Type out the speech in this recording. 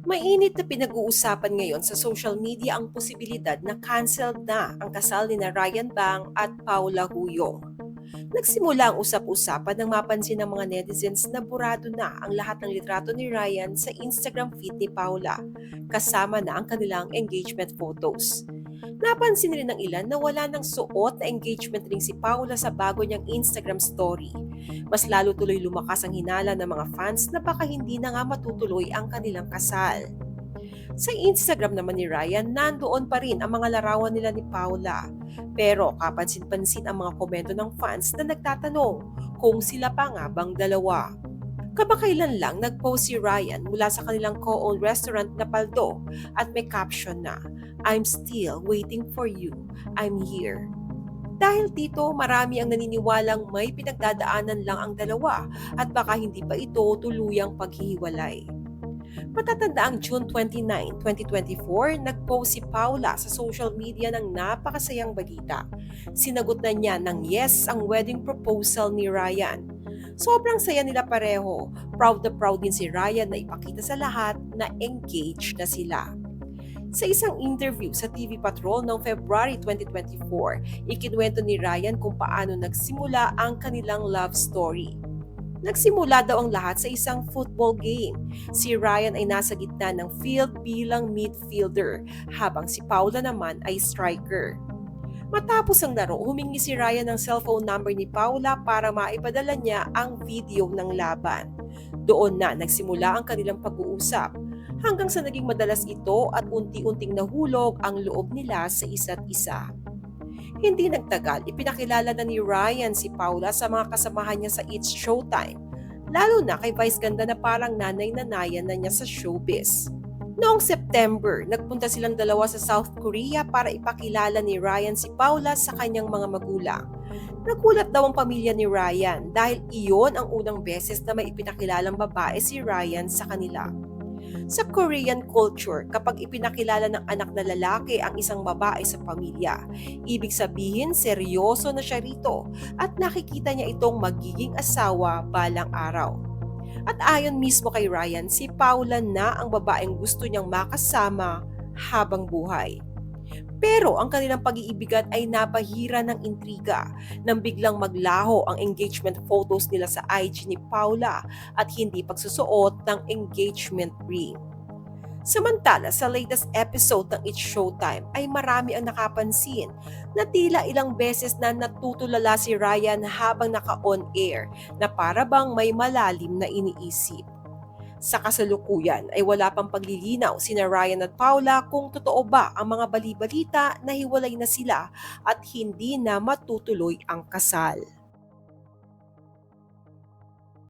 Mainit na pinag-uusapan ngayon sa social media ang posibilidad na canceled na ang kasal ni Ryan Bang at Paula Huyong. Nagsimula ang usap-usapan nang mapansin ng mga netizens na burado na ang lahat ng litrato ni Ryan sa Instagram feed ni Paula, kasama na ang kanilang engagement photos. Napansin rin ng ilan na wala nang suot na engagement ring si Paula sa bago niyang Instagram story. Mas lalo tuloy lumakas ang hinala ng mga fans na baka hindi na nga matutuloy ang kanilang kasal. Sa Instagram naman ni Ryan, nandoon pa rin ang mga larawan nila ni Paula. Pero kapansin-pansin ang mga komento ng fans na nagtatanong kung sila pa nga bang dalawa. Kamakailan lang nag-post si Ryan mula sa kanilang co-owned restaurant na Paldo at may caption na, "I'm still waiting for you. I'm here." Dahil dito, marami ang naniniwalang may pinagdadaanan lang ang dalawa at baka hindi pa ito tuluyang paghihiwalay. Matatanda ang June 29, 2024, nag-post si Paula sa social media ng napakasayang balita. Sinagot na niya ng yes ang wedding proposal ni Ryan. Sobrang saya nila pareho. Proud na proud din si Ryan na ipakita sa lahat na engaged na sila. Sa isang interview sa TV Patrol noong February 2024, ikinuwento ni Ryan kung paano nagsimula ang kanilang love story. Nagsimula daw ang lahat sa isang football game. Si Ryan ay nasa gitna ng field bilang midfielder, habang si Paula naman ay striker. Matapos ang laro, humingi si Ryan ng cellphone number ni Paula para maipadala niya ang video ng laban. Doon na nagsimula ang kanilang pag-uusap, hanggang sa naging madalas ito at unti-unting nahulog ang loob nila sa isa't isa. Hindi nagtagal, ipinakilala na ni Ryan si Paula sa mga kasamahan niya sa It's Showtime, lalo na kay Vice Ganda na parang nanay-nanayan na niya sa showbiz. Noong September, nagpunta silang dalawa sa South Korea para ipakilala ni Ryan si Paula sa kanyang mga magulang. Nagulat daw ang pamilya ni Ryan dahil iyon ang unang beses na may ipinakilalang babae si Ryan sa kanila. Sa Korean culture, kapag ipinakilala ng anak na lalaki ang isang babae sa pamilya, ibig sabihin seryoso na siya rito at nakikita niya itong magiging asawa balang araw. At ayon mismo kay Ryan, si Paula na ang babaeng gusto niyang makasama habang buhay. Pero ang kanilang pag-iibigan ay napahira ng intriga nang biglang maglaho ang engagement photos nila sa IG ni Paula at hindi pagsusuot ng engagement ring. Samantala, sa latest episode ng It's Showtime ay marami ang nakapansin na tila ilang beses na natutulala si Ryan habang naka-on air na para bang may malalim na iniisip. Sa kasalukuyan ay wala pang paglilinaw sina Ryan at Paula kung totoo ba ang mga bali-balita na hiwalay na sila at hindi na matutuloy ang kasal.